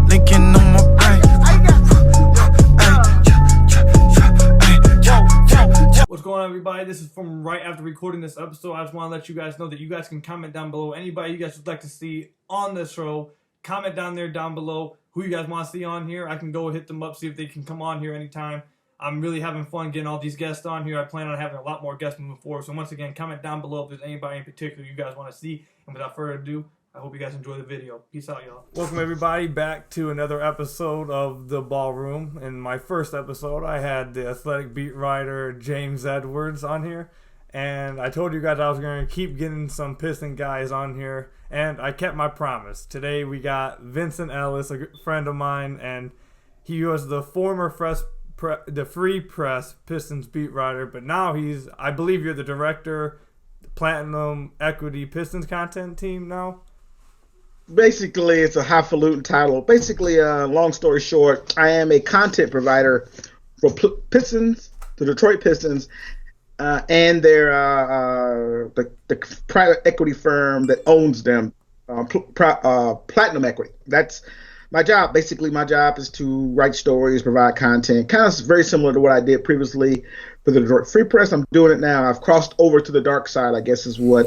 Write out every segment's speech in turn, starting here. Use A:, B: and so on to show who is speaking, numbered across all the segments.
A: Linking on my brain.
B: What's going on, everybody? This is from right after recording this episode. I just want to let you guys know that you guys can comment down below anybody you guys would like to see on the show. Comment down there down below who you guys want to see on here. I can go hit them up, see if they can come on here anytime. I'm really having fun getting all these guests on here. I plan on having a lot more guests moving forward. So once again, comment down below if there's anybody in particular you guys want to see. And without further ado, I hope you guys enjoy the video. Peace out, y'all. Welcome, everybody, back to another episode of The Ballroom. In my first episode, I had the athletic beat writer James Edwards on here. And I told you guys I was going to keep getting some Piston guys on here. And I kept my promise. Today we got Vincent Ellis, a good friend of mine. And he was the former the Free Press Pistons beat writer. But now I believe you're the director, Platinum Equity Pistons content team now.
C: Basically, it's a highfalutin title. Basically, long story short, I am a content provider for Pistons, the Detroit Pistons, and their the private equity firm that owns them, Platinum Equity. That's my job. Basically, my job is to write stories, provide content, kind of very similar to what I did previously for the Detroit Free Press. I'm doing it now. I've crossed over to the dark side, I guess is what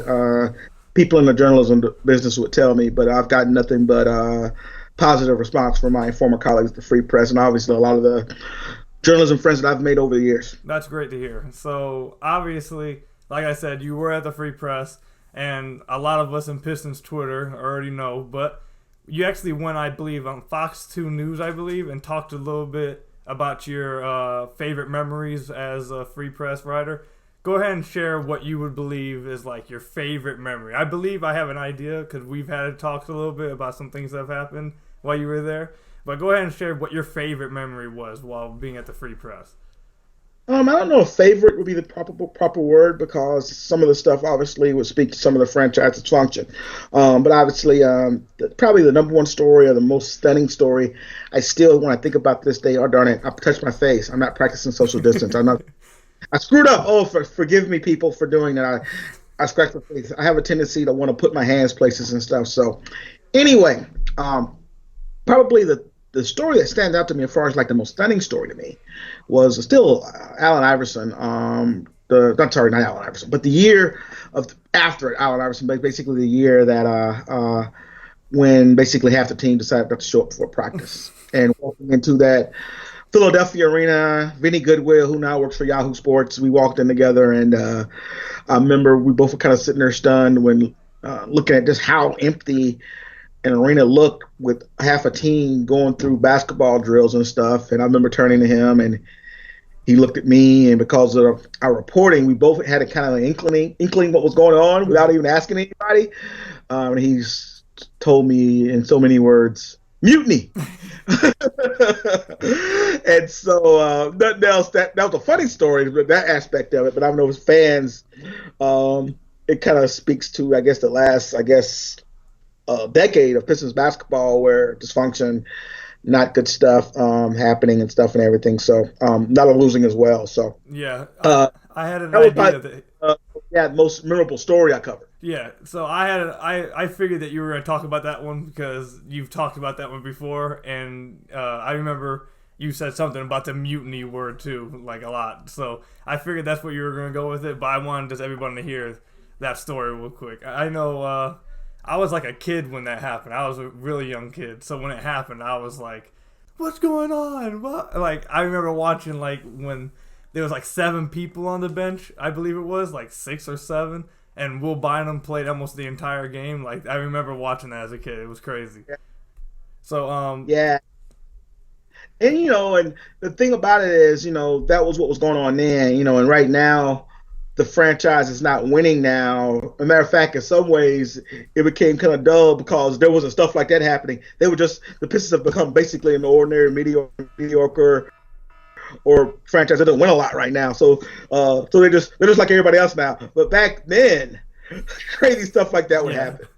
C: people in the journalism business would tell me, but I've gotten nothing but positive response from my former colleagues at the Free Press, and obviously a lot of the journalism friends that I've made over the years.
B: That's great to hear. So obviously, like I said, you were at the Free Press, and a lot of us in Pistons Twitter already know, but you actually went, I believe, on Fox 2 News, I believe, and talked a little bit about your favorite memories as a Free Press writer. Go ahead and share what you would believe is like your favorite memory. I believe I have an idea because we've had talked a little bit about some things that have happened while you were there. But go ahead and share what your favorite memory was while being at the Free Press.
C: I don't know if favorite would be the proper word, because some of the stuff obviously would speak to some of the franchise's function. But obviously, probably the number one story or the most stunning story, I still, when I think about this day, oh darn it, I touched my face. I'm not practicing social distance. I screwed up. Oh, forgive me, people, for doing that. I scratched my face. I have a tendency to want to put my hands places and stuff. So anyway, probably the story that stands out to me as far as like the most stunning story to me was still Allen Iverson. Not Allen Iverson, but the year after Allen Iverson, basically the year that when basically half the team decided not to show up for practice. And walking into that Philadelphia arena, Vinny Goodwill, who now works for Yahoo Sports, we walked in together, and I remember we both were kind of sitting there stunned when looking at just how empty an arena looked with half a team going through basketball drills and stuff. And I remember turning to him, and he looked at me, and because of our reporting, we both had a kind of an inkling what was going on without even asking anybody. And he's told me in so many words, mutiny. And so nothing else. That was a funny story, but that aspect of it. But I know as fans, it kind of speaks to, I guess, the last, decade of Pistons basketball where dysfunction, not good stuff happening and stuff and everything. So not a losing as well. So
B: yeah, I had an idea
C: that most memorable story I covered.
B: Yeah, so I figured that you were going to talk about that one because you've talked about that one before, and I remember you said something about the mutiny word too, like a lot. So I figured that's what you were going to go with it, but I wanted just everyone to hear that story real quick. I know I was like a kid when that happened. I was a really young kid, so when it happened, I was like, "What's going on?" What? Like I remember watching like when there was like 7 people on the bench, I believe it was like 6 or 7. And Will Bynum played almost the entire game. Like I remember watching that as a kid. It was crazy.
C: Yeah.
B: So
C: yeah. And and the thing about it is, that was what was going on then, and right now the franchise is not winning now. As a matter of fact, in some ways it became kind of dull because there wasn't stuff like that happening. The Pistons have become basically an ordinary mediocre or franchise that doesn't win a lot right now. So they're just like everybody else now. But back then, crazy stuff like that would happen.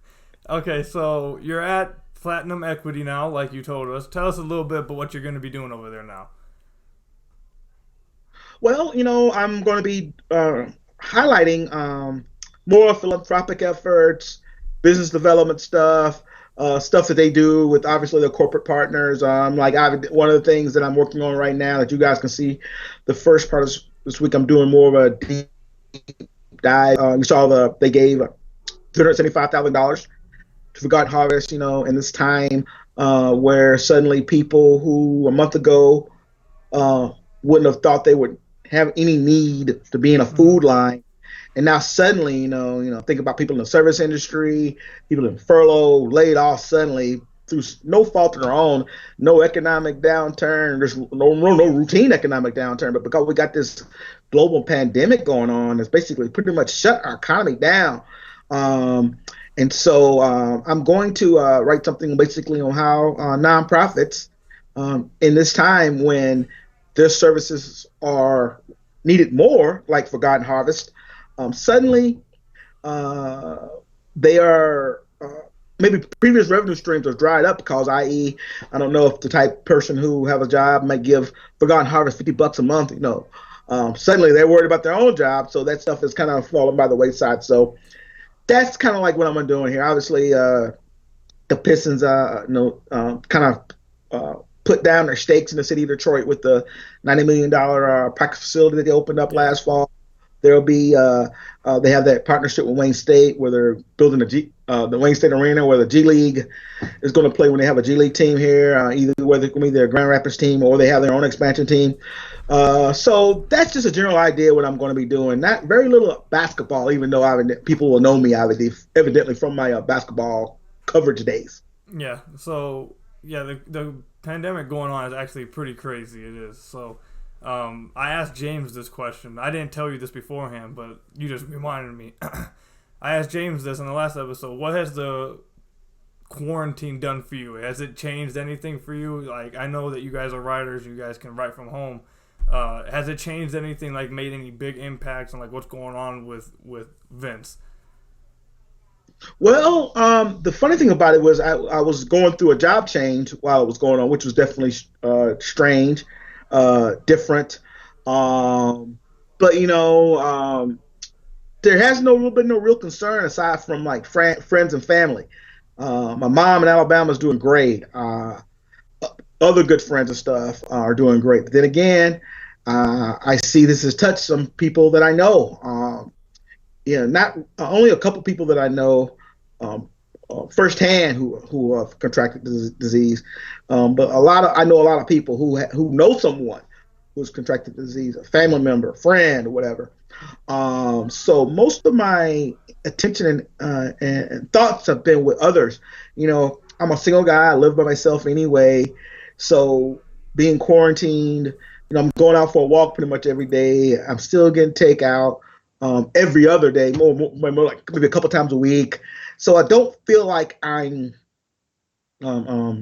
B: Okay, so you're at Platinum Equity now, like you told us. Tell us a little bit about what you're going to be doing over there now.
C: Well, I'm going to be highlighting more philanthropic efforts, business development stuff, stuff that they do with obviously their corporate partners. One of the things that I'm working on right now that you guys can see, the first part of this week, I'm doing more of a deep dive. You saw they gave $275,000 to Forgotten Harvest, in this time where suddenly people who a month ago wouldn't have thought they would have any need to be in a food line. And now suddenly, think about people in the service industry, people in furlough, laid off suddenly through no fault of their own, no economic downturn, there's no routine economic downturn, but because we got this global pandemic going on, it's basically pretty much shut our economy down. And so I'm going to write something basically on how nonprofits in this time when their services are needed more, like Forgotten Harvest, suddenly they are maybe previous revenue streams are dried up because, i.e., I don't know if the type of person who have a job might give Forgotten Harvest $50 a month, suddenly they're worried about their own job, so that stuff is kind of falling by the wayside. So that's kind of like what I'm doing here. Obviously, the Pistons, kind of put down their stakes in the city of Detroit with the $90 million practice facility that they opened up last fall. There'll be they have that partnership with Wayne State where they're building the Wayne State Arena where the G League is going to play when they have a G League team here, whether it can be their Grand Rapids team or they have their own expansion team. So that's just a general idea what I'm going to be doing. Not very little basketball, even though people will know me evidently from my basketball coverage days.
B: Yeah. So the pandemic going on is actually pretty crazy. It is. So I asked James this question. I didn't tell you this beforehand, but you just reminded me. I asked James this in the last episode. What has the quarantine done for you? Has it changed anything for you? Like, I know that you guys are writers. You guys can write from home. Has it changed anything, like made any big impacts on like what's going on with Vince?
C: Well, the funny thing about it was I was going through a job change while it was going on, which was definitely strange, different. But there has been no real concern aside from like friends and family. My mom in Alabama is doing great. Other good friends and stuff are doing great. But then again, I see this has touched some people that I know. Not only a couple people that I know firsthand who have contracted the disease, but I know a lot of people who know someone who's contracted the disease, a family member, a friend, or whatever. So most of my attention and thoughts have been with others. I'm a single guy. I live by myself anyway. So being quarantined, I'm going out for a walk pretty much every day. I'm still getting takeout every other day, more like maybe a couple times a week. So I don't feel like I'm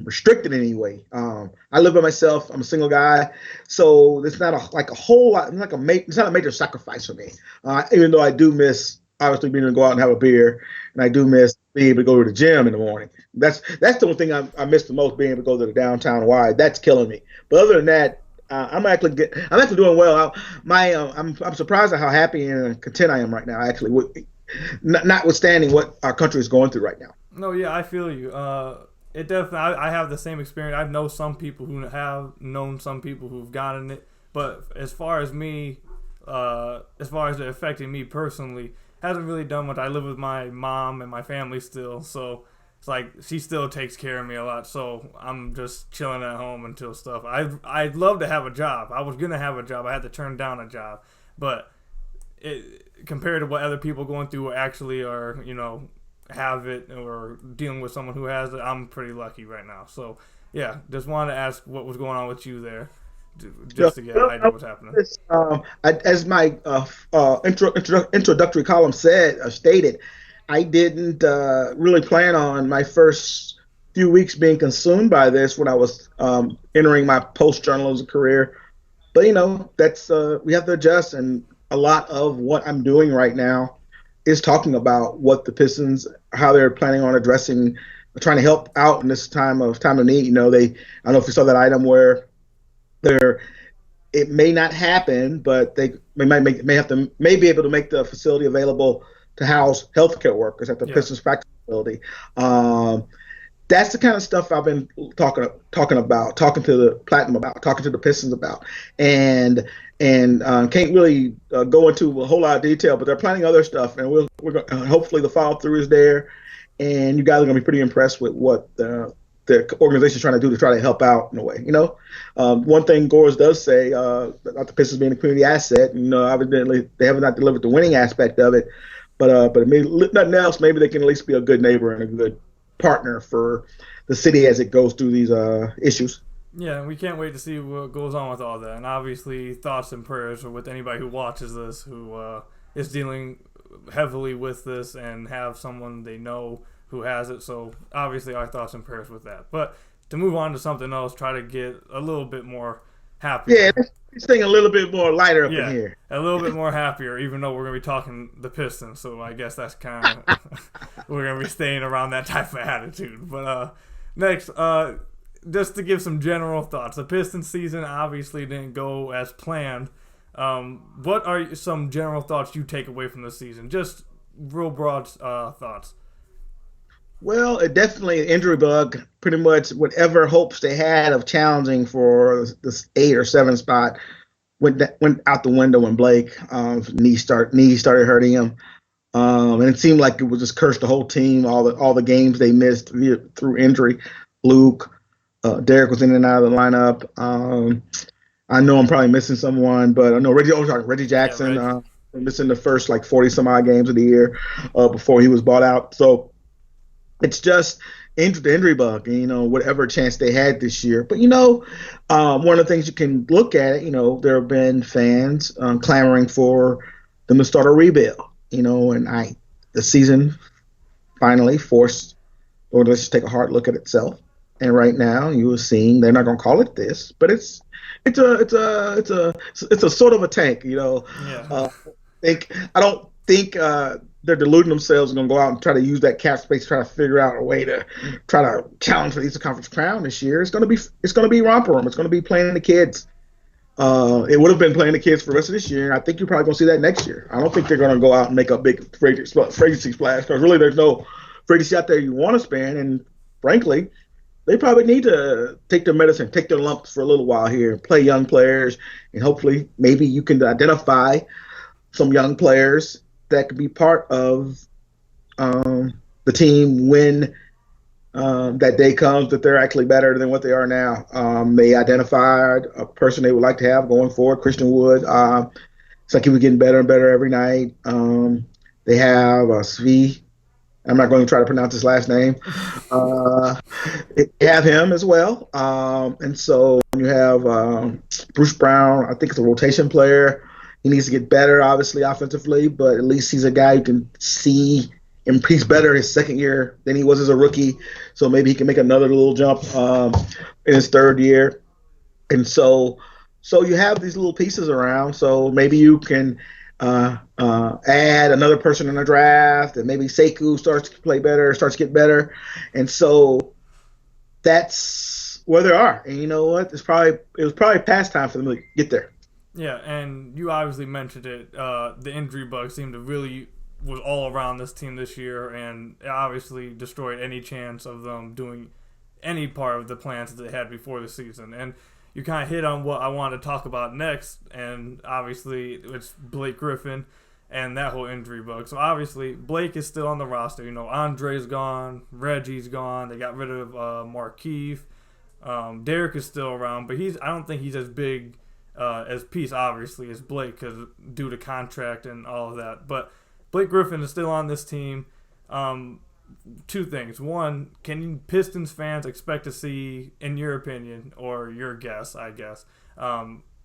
C: restricted in any way. I live by myself. I'm a single guy, so it's not a whole lot. It's not a major sacrifice for me. Even though I do miss obviously being able to go out and have a beer, and I do miss being able to go to the gym in the morning. That's the only thing I miss the most, being able to go to the downtown wide. That's killing me. But other than that, I'm actually doing well. I'm surprised at how happy and content I am right now. Actually, notwithstanding what our country is going through right now.
B: No, yeah, I feel you. It definitely. I have the same experience. I know some people who have known some people who've gotten it, but as far as me, as far as it affecting me personally, hasn't really done much. I live with my mom and my family still, so it's like she still takes care of me a lot. So I'm just chilling at home until stuff. I'd love to have a job. I was gonna have a job. I had to turn down a job, but compared to what other people going through actually are, have it or dealing with someone who has it, I'm pretty lucky right now. So yeah, just wanted to ask what was going on with you there, just to get an idea what's happening.
C: As my introductory column stated, I didn't really plan on my first few weeks being consumed by this when I was entering my post-journalism career. But that's we have to adjust, and a lot of what I'm doing right now is talking about what the Pistons, how they're planning on trying to help out in this time of need. I don't know if you saw that item where it may not happen, but they may be able to make the facility available to house healthcare workers at the Pistons practice responsibility. Um, that's the kind of stuff I've been talking about, talking to the Platinum about, talking to the Pistons about, and can't really go into a whole lot of detail, but they're planning other stuff, and we're going hopefully the follow through is there, and you guys are going to be pretty impressed with what the organization is trying to do to try to help out in a way. One thing Gores does say about the Pistons being a community asset, evidently they have not delivered the winning aspect of it, but maybe nothing else, maybe they can at least be a good neighbor and a good partner for the city as it goes through these issues.
B: Yeah, and we can't wait to see what goes on with all that. And obviously, thoughts and prayers are with anybody who watches this, who is dealing heavily with this and have someone they know who has it. So obviously, our thoughts and prayers with that. But to move on to something else, try to get a little bit more happier.
C: Yeah, this thing a little bit more lighter up in here.
B: A little bit more happier, even though we're going to be talking the Pistons. So I guess that's kind of we're going to be staying around that type of attitude. But next, just to give some general thoughts, the Pistons season obviously didn't go as planned. What are some general thoughts you take away from the season? Just real broad thoughts.
C: Well, it definitely injury bug. Pretty much whatever hopes they had of challenging for this 8 or 7 spot went out the window when Blake knee started hurting him, and it seemed like it was just cursed the whole team. All the games they missed through injury. Luke, Derek was in and out of the lineup. I know I'm probably missing someone, but I know Reggie Jackson missing the first 40 some odd games of the year before he was bought out. So it's just the injury bug, whatever chance they had this year. But, one of the things you can look at, there have been fans clamoring for them to start a rebuild, and the season finally forced the organization to take a hard look at itself. And right now you are seeing they're not going to call it this, but it's a sort of a tank,
B: Yeah.
C: I don't think they're deluding themselves and going to go out and try to use that cap space to try to figure out a way to try to challenge for the Eastern Conference crown this year. It's going to be romper room. It's going to be playing the kids. It would have been playing the kids for the rest of this year. I think you're probably going to see that next year. I don't think they're going to go out and make a big free agency splash, because really there's no free agency out there you want to spend. And frankly, they probably need to take their medicine, take their lumps for a little while here, play young players, and hopefully maybe you can identify some young players that could be part of the team when that day comes that they're actually better than what they are now. They identified a person they would like to have going forward, Christian Wood. It's like he was getting better and better every night. They have Svi. I'm not going to try to pronounce his last name. They have him as well. And so you have Bruce Brown. I think it's a rotation player. He needs to get better, obviously, offensively, but at least he's a guy you can see he's better his second year than he was as a rookie. So maybe he can make another little jump in his third year. And so you have these little pieces around. So maybe you can add another person in the draft, and maybe Sekou starts to get better. And so that's where they are. And you know what? It was probably past time for them to get there.
B: Yeah, and you obviously mentioned it. The injury bug seemed to really was all around this team this year, and it obviously destroyed any chance of them doing any part of the plans that they had before the season. And you kind of hit on what I wanted to talk about next, and obviously it's Blake Griffin and that whole injury bug. So obviously Blake is still on the roster. Andre's gone, Reggie's gone. They got rid of Markieff. Derek is still around, but I don't think he's as big as piece, obviously, as Blake, because due to contract and all of that. But Blake Griffin is still on this team. Two things. One, can Pistons fans expect to see, in your opinion, or your guess, I guess,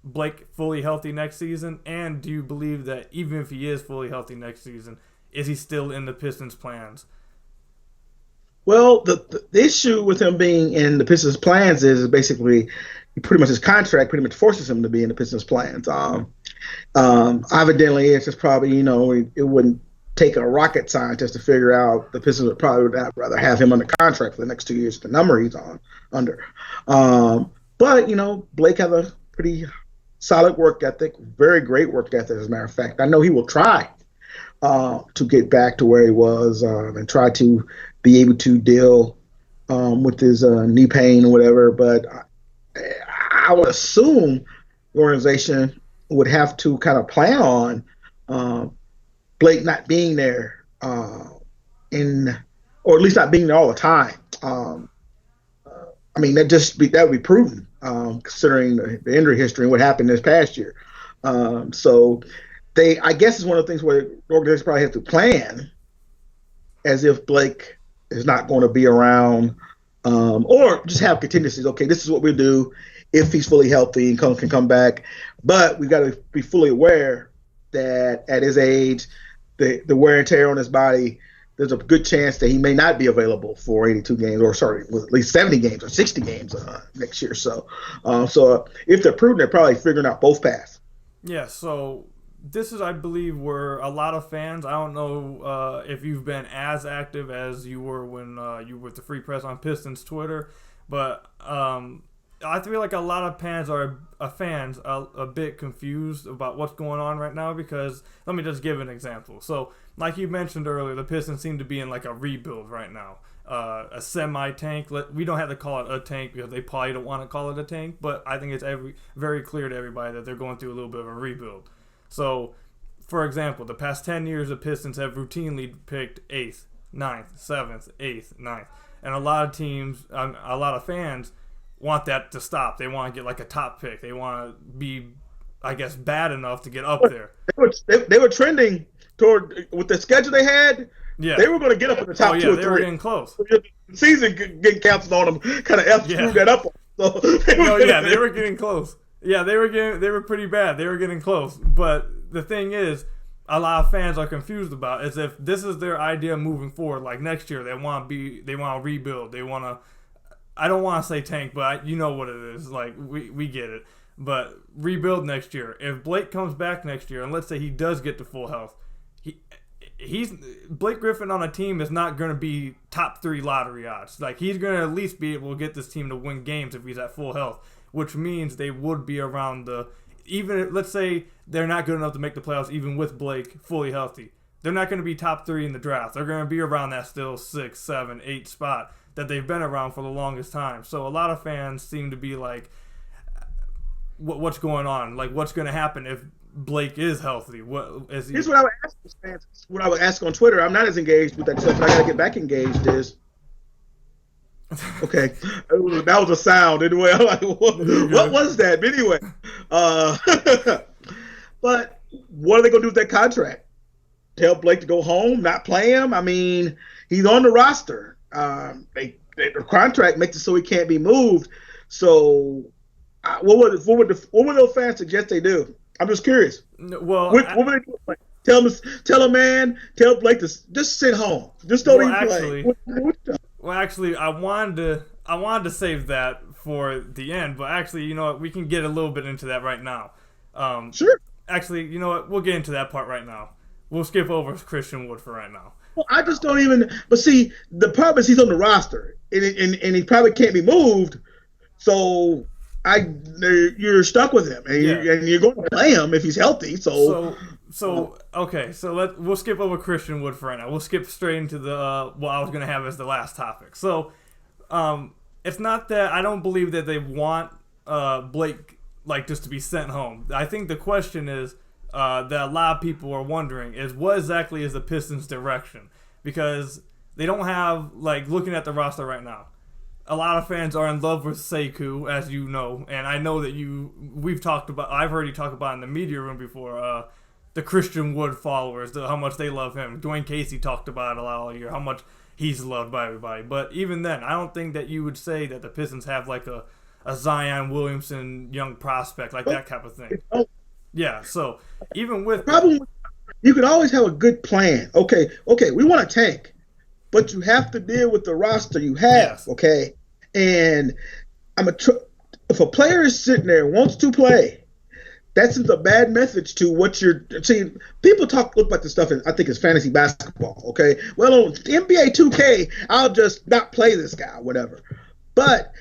B: Blake fully healthy next season? And do you believe that even if he is fully healthy next season, is he still in the Pistons' plans?
C: Well, the issue with him being in the Pistons' plans is basically pretty much his contract pretty much forces him to be in the Pistons' plans. Evidently, it's just probably, it wouldn't take a rocket scientist to figure out the Pistons would probably rather have him under contract for the next 2 years, the number he's under. But, Blake has a pretty solid work ethic, very great work ethic, as a matter of fact. I know he will try to get back to where he was and try to be able to deal with his knee pain or whatever. But I would assume the organization would have to kind of plan on Blake not being there or at least not being there all the time. I mean, that would be prudent considering the injury history and what happened this past year. So I guess it's one of the things where the organization probably has to plan as if Blake is not going to be around, or just have contingencies. Okay, this is what we do if he's fully healthy and can come back. But we've got to be fully aware that at his age, the wear and tear on his body, there's a good chance that he may not be available for 82 games, at least 70 games or 60 games next year. So if they're prudent, they're probably figuring out both paths.
B: Yeah, so this is, I believe, where a lot of fans, I don't know if you've been as active as you were when you were with the Free Press on Pistons Twitter, but I feel like a lot of fans are a bit confused about what's going on right now because, let me just give an example. So, like you mentioned earlier, the Pistons seem to be in like a rebuild right now. A semi-tank. We don't have to call it a tank because they probably don't want to call it a tank, but I think it's very clear to everybody that they're going through a little bit of a rebuild. So, for example, the past 10 years, the Pistons have routinely picked 8th, 9th, 7th, 8th, 9th. And a lot of teams, a lot of fans want that to stop. They want to get like a top pick. They want to be, I guess, bad enough to get up there.
C: They were trending toward, with the schedule they had,
B: yeah.
C: They were going to get up in the top 2 or 3.
B: They were getting close.
C: The season getting canceled on them kind of screwed that up. So
B: they were getting close. Yeah, they were pretty bad. They were getting close. But the thing is, a lot of fans are confused about is if this is their idea moving forward. Like next year, they want to rebuild. They want to. I don't want to say tank, but you know what it is. Like we get it. But rebuild next year. If Blake comes back next year, and let's say he does get to full health, he's Blake Griffin on a team is not going to be top 3 lottery odds. Like he's going to at least be able to get this team to win games if he's at full health, which means they would be around let's say they're not good enough to make the playoffs even with Blake fully healthy. They're not going to be top 3 in the draft. They're going to be around that still 6, 7, 8 spot that they've been around for the longest time. So a lot of fans seem to be like, what's going on? Like, what's going to happen if Blake is healthy? Here's
C: what I would ask those fans. What I would ask on Twitter. I'm not as engaged with that stuff, but I got to get back engaged. Okay, that was a sound anyway. I'm like, what was that? But anyway, but what are they going to do with that contract? Tell Blake to go home, not play him? I mean, he's on the roster. The contract makes it so he can't be moved. So, what would those fans suggest they do? I'm just curious.
B: Well,
C: what would they do? Like, tell Blake to just sit home. Just don't even play.
B: Well, actually, I wanted to save that for the end, but actually, you know what? We can get a little bit into that right now.
C: Sure.
B: Actually, you know what? We'll get into that part right now. We'll skip over Christian Wood for right now.
C: Well, I just don't even. But see, the problem is he's on the roster, and he probably can't be moved. So you're stuck with him, and you're going to play him if he's healthy. So
B: okay, so we'll skip over Christian Wood for right now. We'll skip straight into the what I was going to have as the last topic. So, it's not that I don't believe that they want Blake like just to be sent home. I think the question is that a lot of people are wondering is what exactly is the Pistons' direction, because they don't have, like, looking at the roster right now, a lot of fans are in love with Sekou, as you know, and I know that I've heard you talk about in the media room before, the Christian Wood followers, how much they love him. Dwayne Casey talked about it a lot all year, how much he's loved by everybody. But even then, I don't think that you would say that the Pistons have like a Zion Williamson young prospect, like that type of thing. Yeah, so even with
C: problem, you could always have a good plan. Okay, we want to tank, but you have to deal with the roster you have. Yes. Okay, and if a player is sitting there and wants to play, that sends a bad message to what you're seeing. People look about this stuff, and I think it's fantasy basketball. Okay, well on NBA 2K, I'll just not play this guy, whatever. But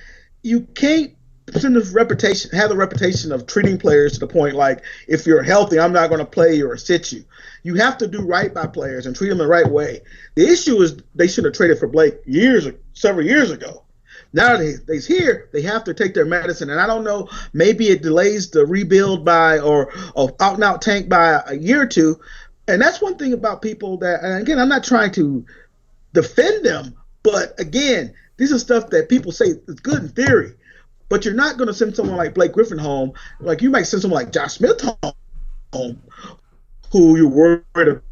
C: you can't have the reputation of treating players to the point like, if you're healthy, I'm not going to play you or sit you. you have to do right by players and treat them the right way. The issue is they should have traded for Blake several years ago. Now that he's here, they have to take their medicine. And I don't know, maybe it delays the rebuild or out and out tank by a year or two. And that's one thing about people that, and again, I'm not trying to defend them, but again, these are stuff that people say is good in theory. But you're not going to send someone like Blake Griffin home. Like you might send someone like Josh Smith home, who you're worried about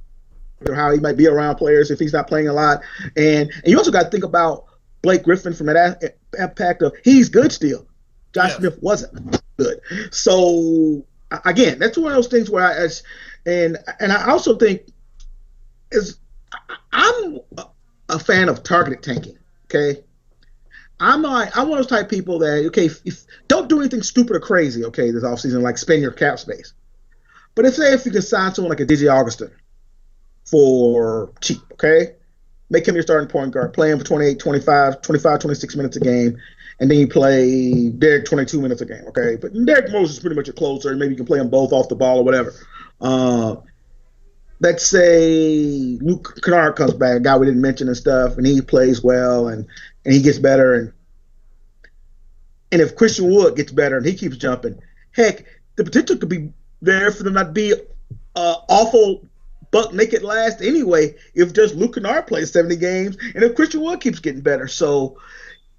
C: how he might be around players if he's not playing a lot. And you also got to think about Blake Griffin from that impact of he's good still. Josh Smith wasn't good. So again, that's one of those things where I also think I'm a fan of targeted tanking. Okay, I'm one of those type of people that if don't do anything stupid or crazy. Okay, this offseason, like spend your cap space. But if you can sign someone like a DJ Augustin for cheap, okay, make him your starting point guard, play him for 28, 25, 26 minutes a game, and then you play Derek 22 minutes a game, okay? But Derek Rose is pretty much a closer, and maybe you can play them both off the ball or whatever. Let's say Luke Kennard comes back, a guy we didn't mention and stuff, and he plays well and he gets better. And if Christian Wood gets better and he keeps jumping, heck, the potential could be there for them not to be awful buck naked last anyway if just Luke Kennard plays 70 games and if Christian Wood keeps getting better. So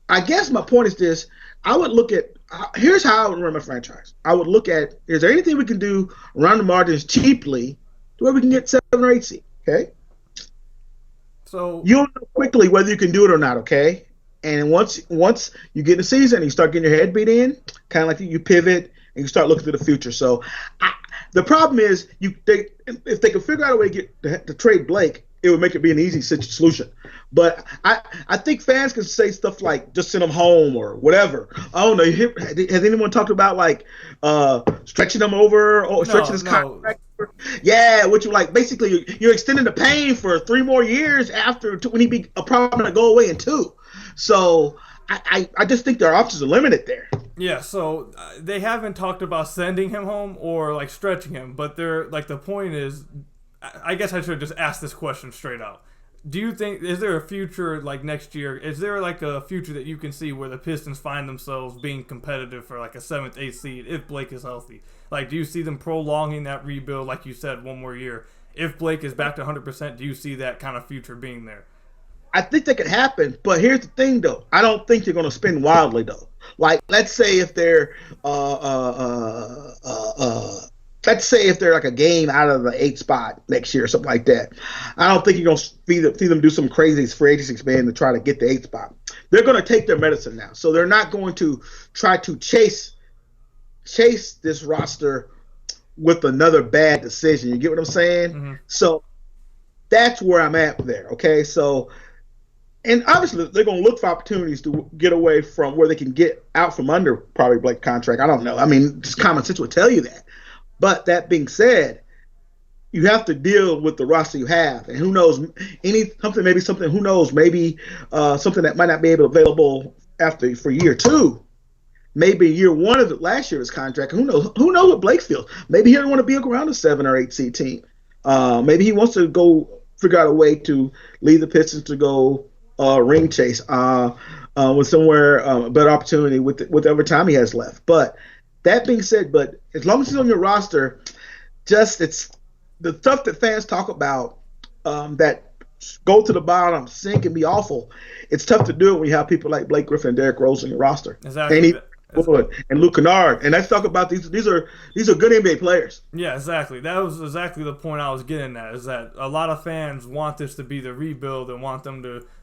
C: I guess my point is this. I would look at here's how I would run my franchise. I would look at, is there anything we can do around the margins cheaply to where we can get 7 or 8 seed, okay?
B: So
C: you'll know quickly whether you can do it or not, okay? And once you get in the season and you start getting your head beat in, kind of like you pivot and you start looking to the future. So the problem is if they could figure out a way to get to trade Blake, it would make it be an easy solution. But I think fans can say stuff like just send him home or whatever. I don't know. Has anyone talked about like stretching him over or stretching his contract? Yeah, which like basically you're extending the pain for 3 more years after when he be a problem to go away in 2. So I just think their options are limited there.
B: Yeah, so they haven't talked about sending him home or like stretching him, but they're like the point is, I guess I should just ask this question straight out. Do you think, is there a future like next year? Is there like a future that you can see where the Pistons find themselves being competitive for like a 7th, 8th seed if Blake is healthy? Like, do you see them prolonging that rebuild, like you said, 1 more year? If Blake is back to 100%, do you see that kind of future being there?
C: I think that could happen, but here's the thing, though. I don't think they're going to spend wildly, though. Like, let's say if they're like a game out of the 8th spot next year or something like that. I don't think you're going to see them do some crazy free agency expand to try to get the 8th spot. They're going to take their medicine now, so they're not going to try to chase this roster with another bad decision. You get what I'm saying? Mm-hmm. So that's where I'm at there. Okay, so. And obviously, they're going to look for opportunities to get away from where they can get out from under probably Blake's contract. I don't know. I mean, just common sense would tell you that. But that being said, you have to deal with the roster you have. And who knows, something that might not be available for year 2. Maybe year 1 of last year's contract. Who knows what Blake feels. Maybe he doesn't want to be around a 7 or 8 seed team. Maybe he wants to go figure out a way to lead the Pistons to go ring chase with somewhere a better opportunity with whatever time he has left. But that being said, as long as he's on your roster, it's the stuff that fans talk about that go to the bottom, sink, and be awful. It's tough to do it when you have people like Blake Griffin and Derrick Rose on your roster.
B: Exactly.
C: And Luke Kennard, and let's talk about these are good NBA players.
B: Yeah, exactly. That was exactly the point I was getting at. Is that a lot of fans want this to be the rebuild and want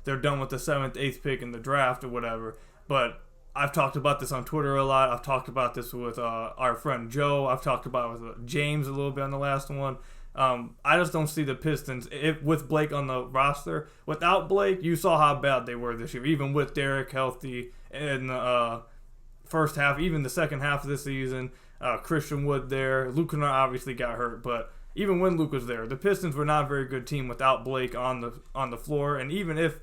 B: they're done with the 7th, 8th pick in the draft or whatever. But I've talked about this on Twitter a lot. I've talked about this with our friend Joe. I've talked about it with James a little bit on the last one. I just don't see the Pistons with Blake on the roster. Without Blake, you saw how bad they were this year. Even with Derek healthy in the first half, even the second half of the season, Christian Wood there. Luke Kennard obviously got hurt, but even when Luke was there, the Pistons were not a very good team without Blake on the floor. And even if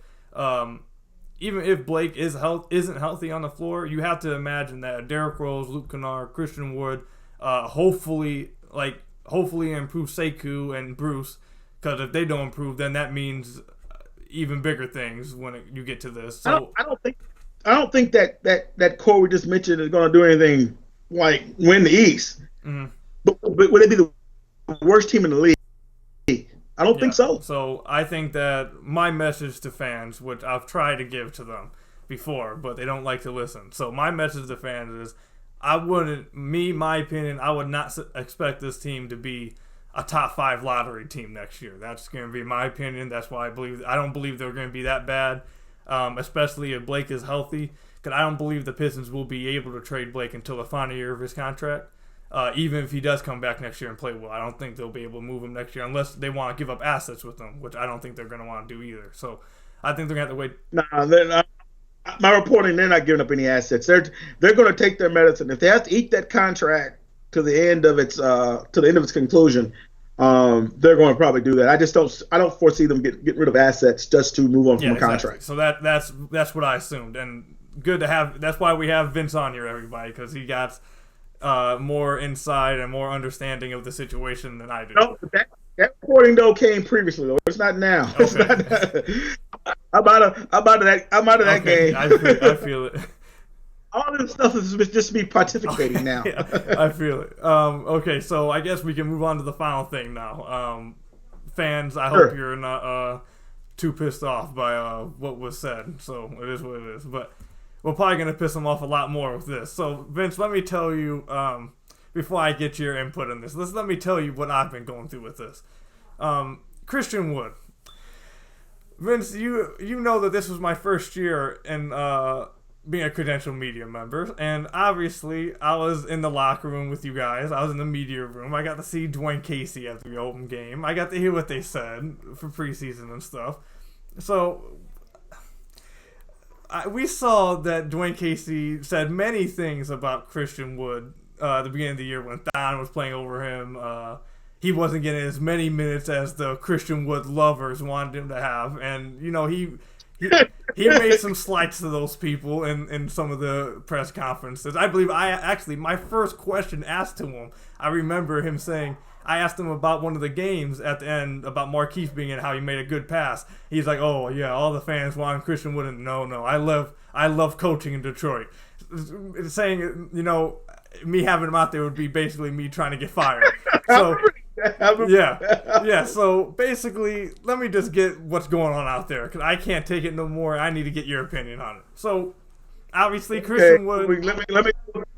B: Blake isn't healthy on the floor, you have to imagine that Derrick Rose, Luke Kennard, Christian Wood, hopefully, like hopefully improve Sekou and Bruce, because if they don't improve, then that means even bigger things when you get to this. So
C: I don't think that core we just mentioned is going to do anything like win the East.
B: Mm-hmm.
C: But would it be the worst team in the league? I don't think so.
B: So I think that my message to fans, which I've tried to give to them before, but they don't like to listen. So my message to fans is, my opinion, I would not expect this team to be a top 5 lottery team next year. That's going to be my opinion. That's why I don't believe they're going to be that bad, especially if Blake is healthy. Because I don't believe the Pistons will be able to trade Blake until the final year of his contract. Even if he does come back next year and play well, I don't think they'll be able to move him next year unless they want to give up assets with him, which I don't think they're going to want to do either. So I think they're going to have to wait.
C: Nah, they're not. My reporting, they're not giving up any assets. They're going to take their medicine. If they have to eat that contract to the end of its conclusion, they're going to probably do that. I don't foresee them get rid of assets just to move on from a contract.
B: So that's what I assumed, and good to have. That's why we have Vince on here, everybody, because he got more insight and more understanding of the situation than I do.
C: No, that reporting though came previously though. It's not now.
B: Okay.
C: It's not. I'm out of that game.
B: I feel it.
C: All this stuff is just me pontificating now.
B: Yeah, I feel it. Okay, so I guess we can move on to the final thing now. Fans, I hope you're not too pissed off by what was said. So it is what it is. But we're probably going to piss them off a lot more with this. So, Vince, let me tell you, before I get your input on this, let me tell you what I've been going through with this. Christian Wood. Vince, you know that this was my first year in being a credentialed media member, and obviously I was in the locker room with you guys. I was in the media room. I got to see Dwayne Casey at the open game. I got to hear what they said for preseason and stuff. So we saw that Dwayne Casey said many things about Christian Wood at the beginning of the year when Don was playing over him. He wasn't getting as many minutes as the Christian Wood lovers wanted him to have, and he made some slights to those people in some of the press conferences. I believe my first question asked to him, I remember him saying, I asked him about one of the games at the end about Markieff being in, how he made a good pass. He's like, oh yeah, all the fans wanted Christian Wood, and no, I love coaching in Detroit. Saying, me having him out there would be basically me trying to get fired. So yeah. So basically, let me just get what's going on out there, because I can't take it no more. I need to get your opinion on it. So obviously, Christian Wood.
C: Let me.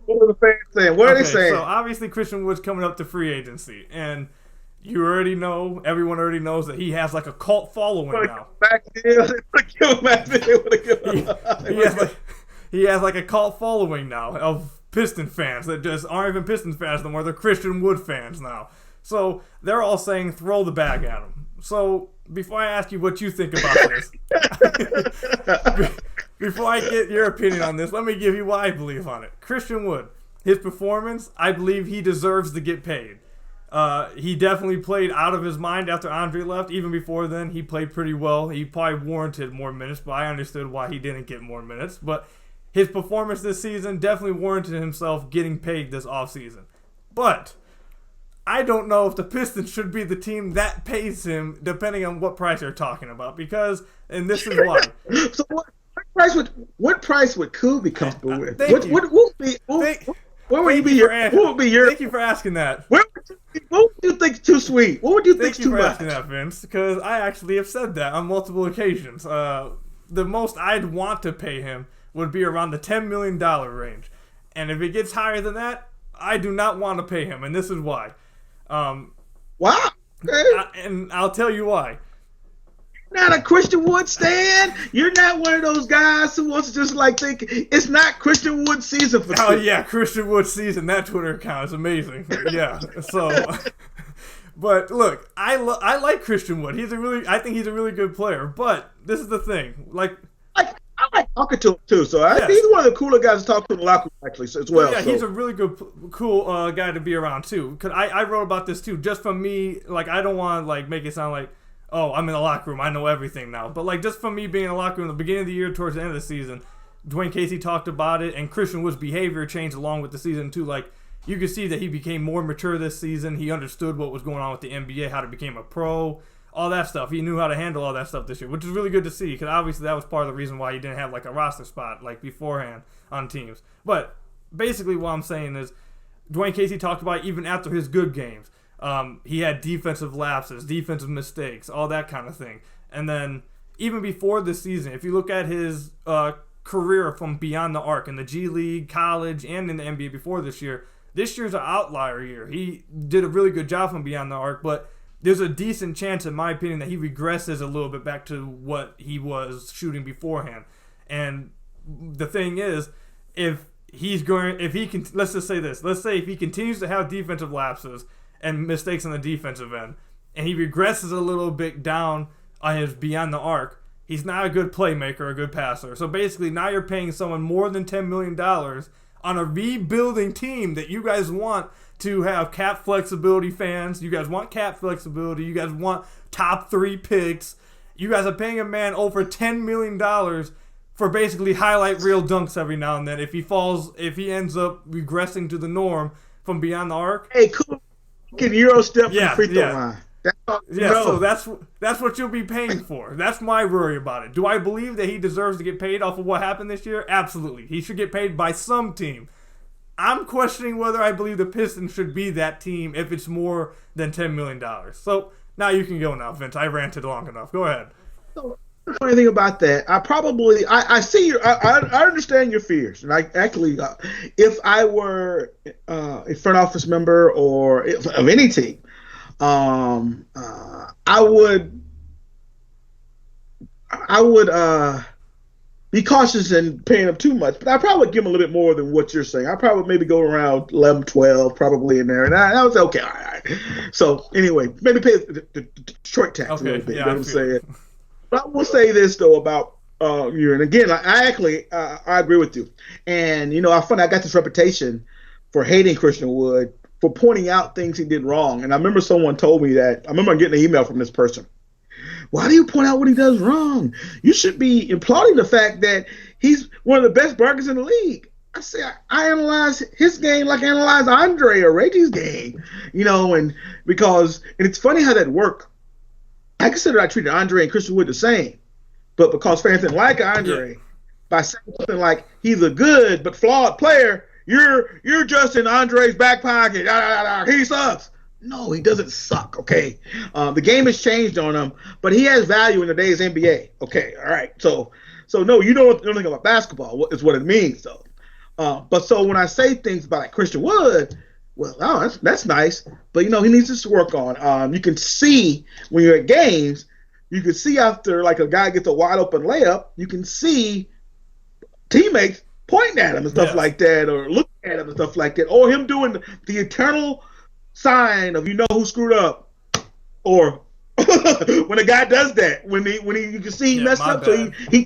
C: What are the fans saying? What are they saying?
B: So obviously, Christian Wood's coming up to free agency, and you already know. Everyone already knows that he has like a cult following now. He has like a cult following now of Piston fans that just aren't even Piston fans no more. They're Christian Wood fans now. So they're all saying throw the bag at him. So before I ask you what you think about this, before I get your opinion on this, let me give you what I believe on it. Christian Wood, his performance, I believe he deserves to get paid. He definitely played out of his mind after Andre left. Even before then, he played pretty well. He probably warranted more minutes, but I understood why he didn't get more minutes. But his performance this season definitely warranted himself getting paid this offseason. But I don't know if the Pistons should be the team that pays him, depending on what price you're talking about. Because, and this is why.
C: So what price would Cool be comfortable with?
B: Thank you.
C: What would be your?
B: Thank you for asking that.
C: What would you think is too sweet? What would you think is too much?
B: Thank you for asking that, Vince, because I actually have said that on multiple occasions. The most I'd want to pay him would be around the $10 million range. And if it gets higher than that, I do not want to pay him, and this is why.
C: Wow.
B: And I'll tell you why.
C: You're not a Christian Wood stan. You're not one of those guys who wants to just think it's not Christian Wood season for
B: Oh yeah, Christian Wood season. That Twitter account is amazing. Yeah. So, but look, I like Christian Wood. I think he's a really good player. But this is the thing,
C: I like talking to him too, so he's one of the cooler guys to talk to in the locker room actually as well.
B: Yeah, he's a really good, cool guy to be around too. Cause I wrote about this too, just from me. I don't want to make it sound like, oh, I'm in the locker room, I know everything now. But just from me being in the locker room at the beginning of the year towards the end of the season, Dwayne Casey talked about it, and Christian Wood's behavior changed along with the season too. you could see that he became more mature this season. He understood what was going on with the NBA, how to become a pro, all that stuff. He knew how to handle all that stuff this year, which is really good to see, because obviously that was part of the reason why he didn't have like a roster spot like beforehand on teams. But basically what I'm saying is Dwayne Casey talked about even after his good games. He had defensive lapses, defensive mistakes, all that kind of thing. And then even before this season, if you look at his career from beyond the arc in the G League, college, and in the NBA before this year's an outlier year. He did a really good job from beyond the arc, but there's a decent chance, in my opinion, that he regresses a little bit back to what he was shooting beforehand. And the thing is, let's just say this. Let's say if he continues to have defensive lapses and mistakes on the defensive end, and he regresses a little bit down on his beyond the arc, he's not a good playmaker, a good passer. So basically, now you're paying someone more than $10 million on a rebuilding team that you guys want to have cap flexibility, fans. You guys want cap flexibility. You guys want top 3 picks. You guys are paying a man over $10 million for basically highlight reel dunks every now and then. If he ends up regressing to the norm from beyond the arc.
C: Hey, cool. Can Euro step from the free throw line.
B: So that's what you'll be paying for. That's my worry about it. Do I believe that he deserves to get paid off of what happened this year? Absolutely. He should get paid by some team. I'm questioning whether I believe the Pistons should be that team if it's more than $10 million. So now you can go now, Vince. I ranted long enough. Go ahead.
C: So, the funny thing about that, I see I understand your fears, and I actually, if I were a front office member or of any team, I would be cautious in paying him too much, but I probably give him a little bit more than what you're saying. I probably maybe go around 11, 12, probably in there, and I was okay. All right. So anyway, maybe pay the Detroit tax a little bit. You know what I'm saying? But I will say this though about you, and again, I actually I agree with you. And I got this reputation for hating Christian Wood, for pointing out things he did wrong. And I remember someone told me that. I remember getting an email from this person. Why do you point out what he does wrong? You should be applauding the fact that he's one of the best blockers in the league. I say I analyze his game like I analyze Andre or Reggie's game, and it's funny how that worked. I consider I treated Andre and Christian Wood the same, but because fans didn't like Andre, by saying something like he's a good but flawed player, you're just in Andre's back pocket. He sucks. No, he doesn't suck. Okay, the game has changed on him, but he has value in today's NBA. Okay, all right. So no, you don't know anything about basketball. Is what it means, though. But so when I say things about like Christian Wood, well, that's nice, but he needs to work on. You can see when you're at games, you can see after like a guy gets a wide open layup, you can see teammates pointing at him and stuff like that, or looking at him and stuff like that, or him doing the eternal sign of who screwed up, or when a guy does that, when you can see he messed up, so he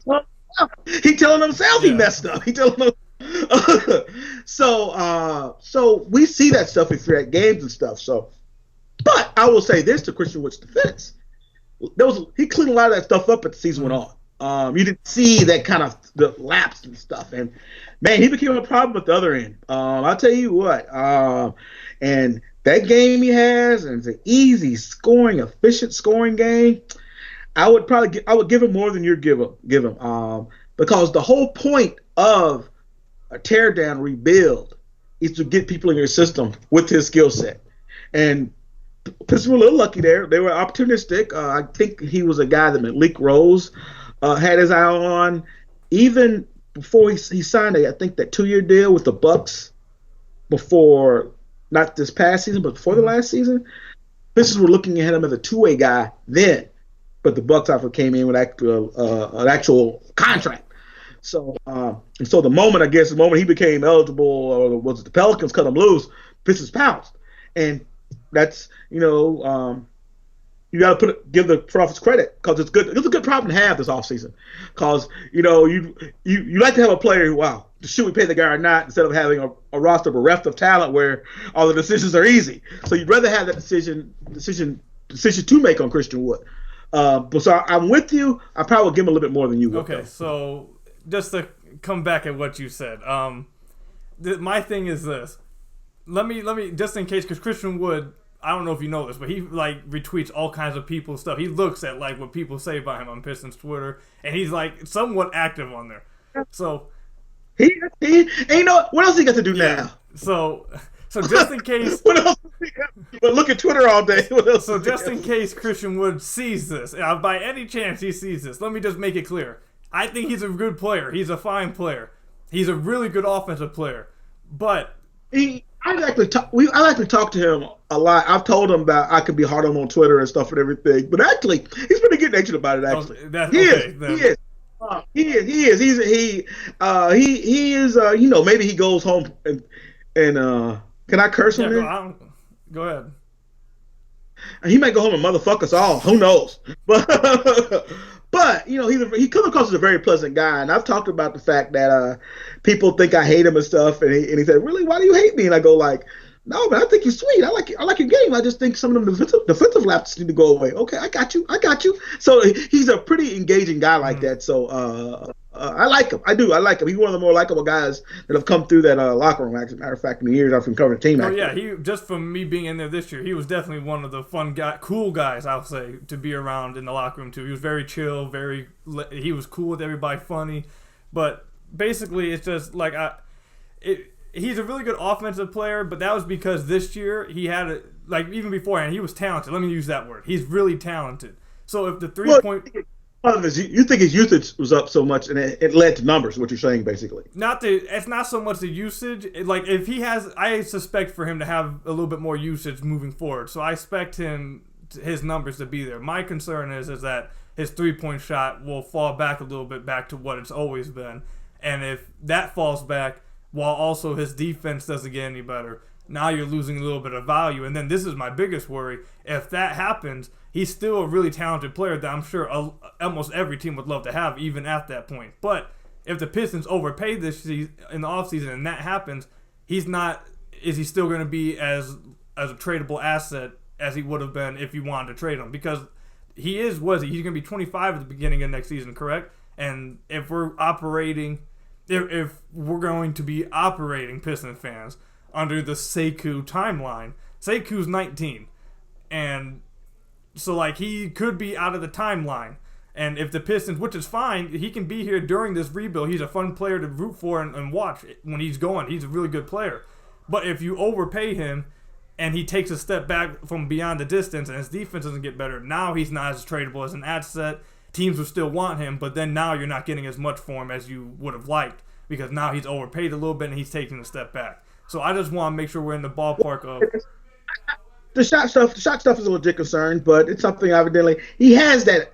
C: telling himself he messed up. He telling him. So we see that stuff if you're at games and stuff. So, but I will say this to Christian Wood's defense: he cleaned a lot of that stuff up as the season went on. You didn't see that kind of the lapse and stuff, and man, he became a problem at the other end. I'll tell you what, and that game he has, and it's an easy scoring, efficient scoring game. I would give him more than you give him, because the whole point of a tear down rebuild is to get people in your system with his skill set. And Pistons were a little lucky there. They were opportunistic. I think he was a guy that Malik Rose had his eye on, even before he signed I think that 2-year deal with the Bucks before, not this past season, but before the last season. Pistons were looking at him as a two-way guy then, but the Bucks offer came in with an actual contract. So, the moment he became eligible, or was it the Pelicans cut him loose, Pistons pounced, and that's you got to give the front office credit, because it's good. It's a good problem to have this offseason, because you like to have a player who, should we pay the guy or not, instead of having a roster bereft of talent where all the decisions are easy. So you'd rather have that decision to make on Christian Wood. But so I'm with you. I probably will give him a little bit more than you would.
B: Okay, so just to come back at what you said, my thing is this: let me just in case, because Christian Wood, I don't know if you know this, but he like retweets all kinds of people's stuff. He looks at like what people say about him on Pistons Twitter, and he's like somewhat active on there. So
C: he and you know what else he got to do now?
B: So just in case,
C: what else? But look at Twitter all day. What else?
B: So just in case Christian Wood sees this, by any chance he sees this, let me just make it clear. I think he's a good player. He's a fine player. He's a really good offensive player, but
C: I like to talk to him a lot. I've told him that I could be hard on him on Twitter and stuff and everything, but actually, he's pretty good natured about it. Actually, He is. He is. You know, maybe he goes home and can I curse on him?
B: Go ahead.
C: He might go home and motherfuck us all. Who knows? But you know, he comes across as a very pleasant guy, and I've talked about the fact that people think I hate him and stuff, and he said, "Really? Why do you hate me?" And I go like, "No, man, I think you're sweet. I like your game. I just think some of them defensive laps need to go away." Okay, I got you. So he's a pretty engaging guy like that. So I like him. I do. I like him. He's one of the more likable guys that have come through that locker room. As a matter of fact, in the years I've been covering the team.
B: Oh yeah, he just from me being in there this year, he was definitely one of the cool guys, I'll say, to be around in the locker room too. He was very chill, he was cool with everybody, funny, but basically it's just like he's a really good offensive player, but that was because this year he had even beforehand he was talented. Let me use that word. He's really talented. So if the 3-point
C: you think his usage was up so much and it led to numbers, what you're saying basically.
B: It's not so much the usage. If he has, I suspect for him to have a little bit more usage moving forward. So I expect his numbers to be there. My concern is that his 3-point shot will fall back a little bit back to what it's always been. And if that falls back while also his defense doesn't get any better, now you're losing a little bit of value. And then this is my biggest worry. If that happens, he's still a really talented player that I'm sure almost every team would love to have, even at that point. But if the Pistons overpay this season, in the offseason, and that happens, is he still going to be as a tradable asset as he would have been if you wanted to trade him? Because he's going to be 25 at the beginning of next season, correct? And if we're going to be operating Pistons fans under the Sekou timeline, Sekou's 19. And so, he could be out of the timeline. And if the Pistons, which is fine, he can be here during this rebuild. He's a fun player to root for and watch when he's going. He's a really good player. But if you overpay him and he takes a step back from beyond the distance and his defense doesn't get better, now he's not as tradable as an asset. Teams will still want him, but then now you're not getting as much for him as you would have liked because now he's overpaid a little bit and he's taking a step back. So I just want to make sure we're in the ballpark of...
C: The shot stuff is a legit concern, but it's something evidently he has that.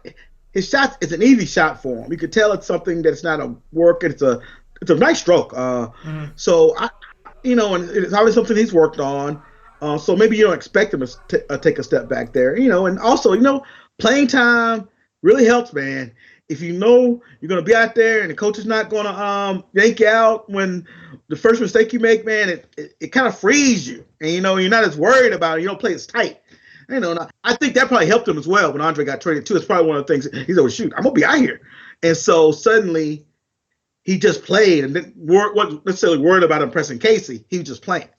C: His shot is an easy shot for him. You could tell it's something that's not a work. It's a nice stroke. So and it's obviously something he's worked on. So maybe you don't expect him to take a step back there. And also playing time really helps, man. If you know you're going to be out there and the coach is not going to yank you out when the first mistake you make, man, it kind of frees you. And, you're not as worried about it. You don't play as tight. I think that probably helped him as well when Andre got traded, too. It's probably one of the things he's like, shoot, I'm going to be out here. And so suddenly he just played and wasn't necessarily worried about impressing Casey. He was just playing.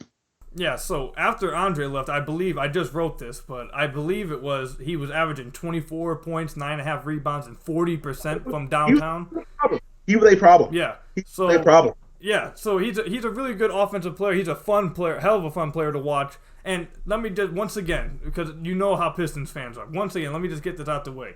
B: Yeah, so after Andre left, I believe, I just wrote this, but I believe he was averaging 24 points, 9.5 rebounds, and 40% from downtown.
C: He was a problem.
B: Yeah.
C: He was a problem.
B: Yeah, so he's a really good offensive player. He's a fun player, hell of a fun player to watch. And let me just, once again, because you know how Pistons fans are, once again, let me just get this out the way.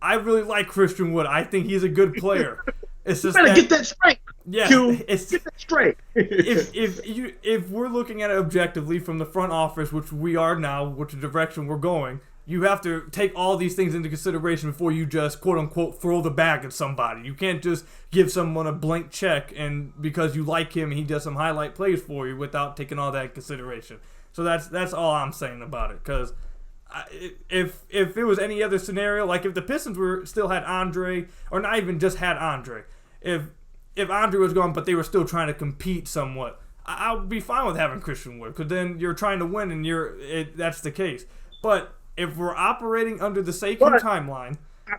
B: I really like Christian Wood. I think he's a good player. It's just
C: get that straight.
B: Yeah,
C: get that straight.
B: if we're looking at it objectively from the front office, which we are now, which direction we're going, you have to take all these things into consideration before you just quote unquote throw the bag at somebody. You can't just give someone a blank check and because you like him and he does some highlight plays for you without taking all that in consideration. So that's all I'm saying about it. Because if it was any other scenario, like if the Pistons still had Andre, or not even just had Andre, if Andre was gone but they were still trying to compete somewhat, I would be fine with having Christian Wood because then you're trying to win and that's the case. But if we're operating under the Sekou timeline,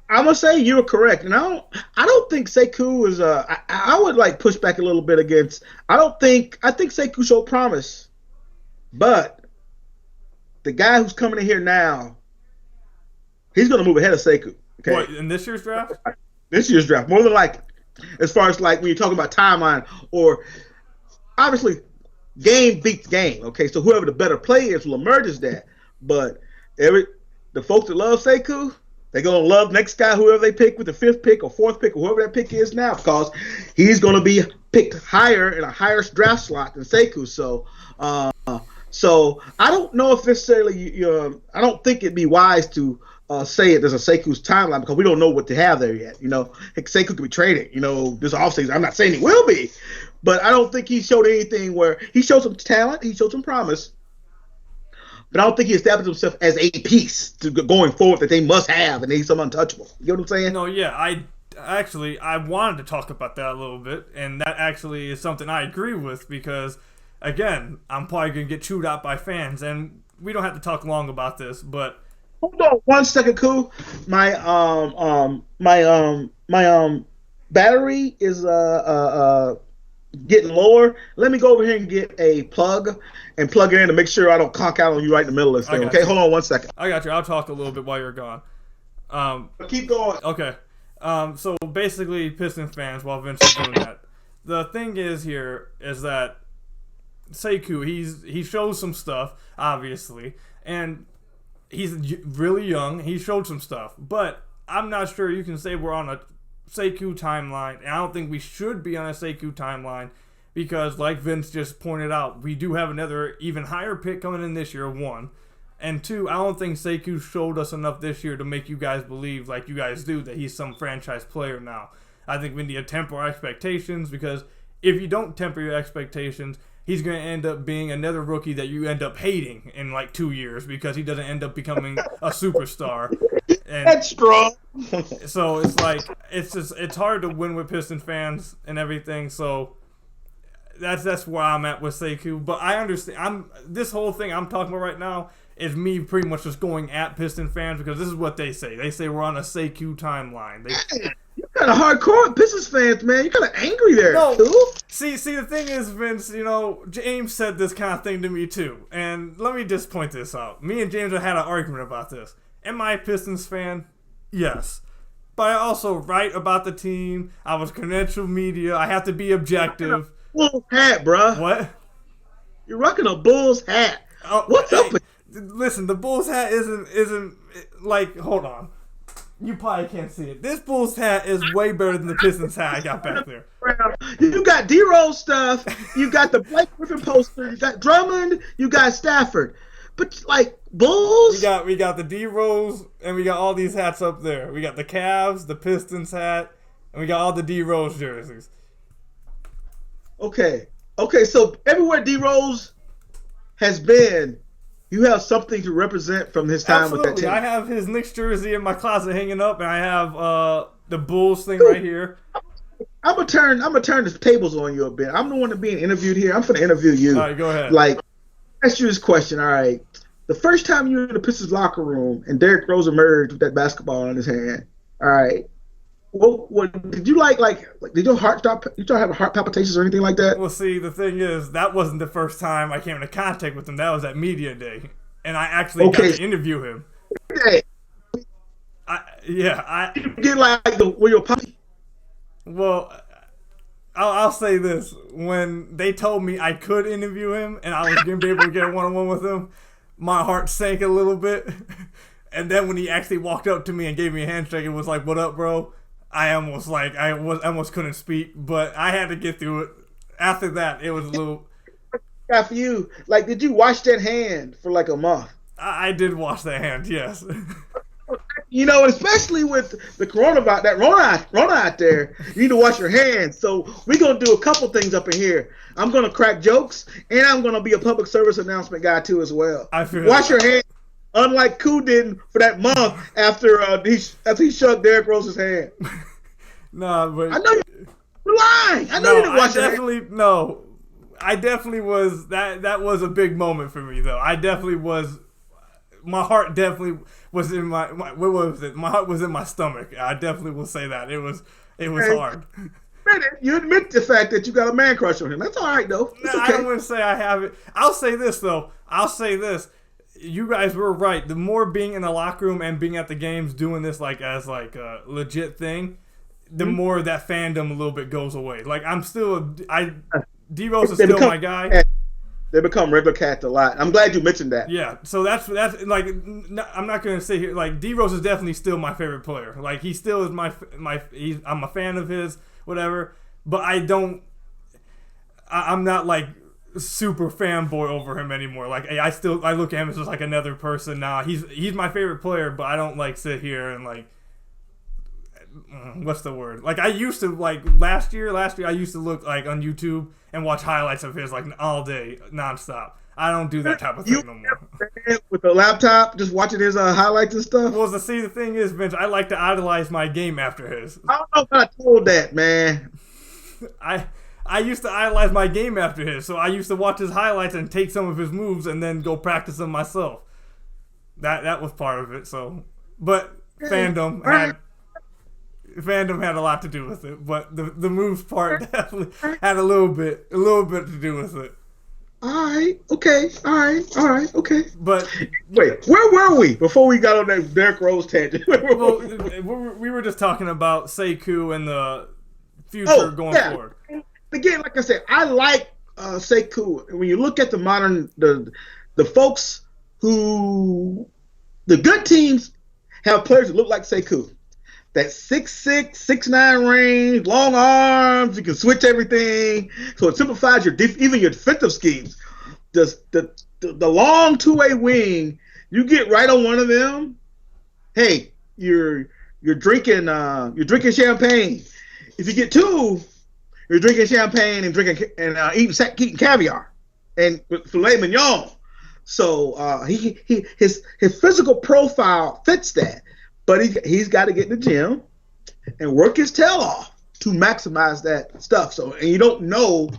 C: I'm gonna say you're correct, and I don't think Sekou is. I would push back a little bit against. I think Sekou showed promise But the guy who's coming in here now, he's going to move ahead of Sekou. Okay?
B: What, in this year's draft?
C: This year's draft, more than likely. As far as like when you're talking about timeline, or obviously game beats game. Okay, so whoever the better player is will emerge as that. But the folks that love Sekou, they're gonna love next guy, whoever they pick with the 5th pick or 4th pick or whoever that pick is now, because he's gonna be picked higher in a higher draft slot than Sekou. So I don't know if necessarily I don't think it'd be wise to say it there's a Sekou's timeline, because we don't know what they have there yet. Sekou could be traded. This offseason. I'm not saying he will be, but I don't think he showed anything where he showed some talent, he showed some promise, but I don't think he established himself as a piece to going forward that they must have and he's some untouchable. You know what I'm saying?
B: No, yeah, I wanted to talk about that a little bit, and that actually is something I agree with, because again, I'm probably gonna get chewed out by fans, and we don't have to talk long about this, but
C: hold on 1 second, cool. My battery is getting lower. Let me go over here and get a plug and plug it in to make sure I don't conk out on you right in the middle of this thing. Okay, hold on 1 second.
B: I got you. I'll talk a little bit while you're gone.
C: Keep going.
B: Okay. So basically, Pistons fans, while Vince is doing that, the thing is here is that Sekou, he shows some stuff, obviously, and he's really young. He showed some stuff, but I'm not sure you can say we're on a Sekou timeline, and I don't think we should be on a Sekou timeline, because like Vince just pointed out, we do have another even higher pick coming in this year, 1. And 2, I don't think Sekou showed us enough this year to make you guys believe, like you guys do, that he's some franchise player now. I think we need to temper our expectations, because if you don't temper your expectations, he's going to end up being another rookie that you end up hating in like 2 years, because he doesn't end up becoming a superstar. And
C: that's strong.
B: So it's like it's hard to win with Piston fans and everything. So that's where I'm at with Sekou. But I understand. This whole thing I'm talking about right now is me pretty much just going at Piston fans, because this is what they say. They say we're on a Sekou timeline.
C: You're kind of hardcore Pistons fans, man. You're kind of angry there.
B: No,
C: too.
B: See, the thing is, Vince, James said this kind of thing to me too. And let me just point this out. Me and James had an argument about this. Am I a Pistons fan? Yes. But I also write about the team. I was credentialed media. I have to be objective.
C: Bulls hat, bruh.
B: What?
C: You're rocking a Bulls hat. What's up with
B: Listen, the Bulls hat isn't like, hold on. You probably can't see it. This Bulls hat is way better than the Pistons hat I got back there.
C: You got D-Rose stuff. You got the Blake Griffin poster. You got Drummond. You got Stafford. But like Bulls,
B: we got the D-Rose, and we got all these hats up there. We got the Cavs, the Pistons hat, and we got all the D-Rose jerseys.
C: Okay. So everywhere D-Rose has been, you have something to represent from his time with that team.
B: I have his Knicks jersey in my closet hanging up, and I have the Bulls thing right here.
C: I'm gonna turn the tables on you a bit. I'm the one being interviewed here. I'm gonna interview you.
B: All right, go ahead.
C: Like, ask you this question. All right, the first time you were in the Pistons locker room and Derrick Rose emerged with that basketball in his hand. All right, what did you like? Did your heart stop? Did you have heart palpitations or anything like that?
B: Well, see, the thing is, that wasn't the first time I came into contact with him. That was at media day, and I actually got to interview him.
C: Okay.
B: You
C: get like were your puppy?
B: Well, I'll say this: when they told me I could interview him and I was gonna be able to get a one-on-one with him, my heart sank a little bit. And then when he actually walked up to me and gave me a handshake, it was like, "What up, bro?" I almost couldn't speak, but I had to get through it. After that, it was a little.
C: After you, like, did you wash that hand for like a month?
B: I did wash that hand, yes.
C: Especially with the coronavirus, that Rona out there, you need to wash your hands. So we're going to do a couple things up in here. I'm going to crack jokes, and I'm going to be a public service announcement guy, too, as well. Wash your hands, unlike Koo did for that month after he shook Derrick Rose's hand.
B: Nah, but...
C: I know you're lying. I know you didn't wash your hands.
B: No, I definitely was... That was a big moment for me, though. I definitely was... My heart definitely was in my what was it? My heart was in my stomach. I definitely will say that. It was hard.
C: You admit the fact that you got a man crush on him. That's all right, though.
B: No, okay. I don't want to say I have it. I'll say this, though. I'll say this. You guys were right. The more being in the locker room and being at the games, doing this like as like a legit thing, the more that fandom a little bit goes away. Like I'm still, D Rose is still my guy.
C: They become regular cats a lot. I'm glad you mentioned that.
B: Yeah, so that's like I'm not gonna say here like D Rose is definitely still my favorite player. Like he still is I'm a fan of his, whatever. But I'm not like super fanboy over him anymore. Like I look at him as just like another person now. He's my favorite player, but I don't like sit here and like what's the word? Like I used to like last year I used to look like on YouTube and watch highlights of his like all day nonstop. I don't do that type of thing no more.
C: With the laptop, just watching his highlights and stuff.
B: Well, the thing is, Vince, I like to idolize my game after his.
C: I don't know if I told that, man.
B: I used to idolize my game after his, so I used to watch his highlights and take some of his moves and then go practice them myself. That was part of it. So, but fandom had a lot to do with it. But the moves part definitely had a little bit to do with it.
C: All right. Okay. Okay.
B: But
C: wait, where were we before we got on that Derrick Rose tangent?
B: Well, we were just talking about Sekou and the future going forward.
C: Again, like I said, I like Sekou. When you look at the modern the folks who the good teams have players that look like Sekou. That 6'6", 6'9" range, long arms, you can switch everything. So it simplifies even your defensive schemes. The long two-way wing, you get right on one of them. Hey, you're drinking champagne. If you get two, you're drinking champagne and eating caviar and filet mignon. So his physical profile fits that. But he's got to get in the gym and work his tail off to maximize that stuff. So, and you don't know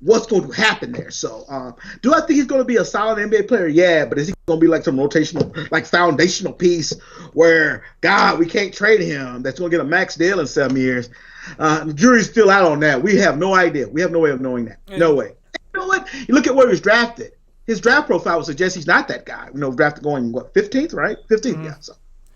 C: what's going to happen there. So, do I think he's going to be a solid NBA player? Yeah, but is he going to be like some rotational, like foundational piece where, God, we can't trade him? That's going to get a max deal in 7 years. The jury's still out on that. We have no idea. We have no way of knowing that. No way. You know what? You look at where he was drafted. His draft profile would suggest he's not that guy. Drafted going, 15th, right? 15th, mm-hmm. Yeah. So.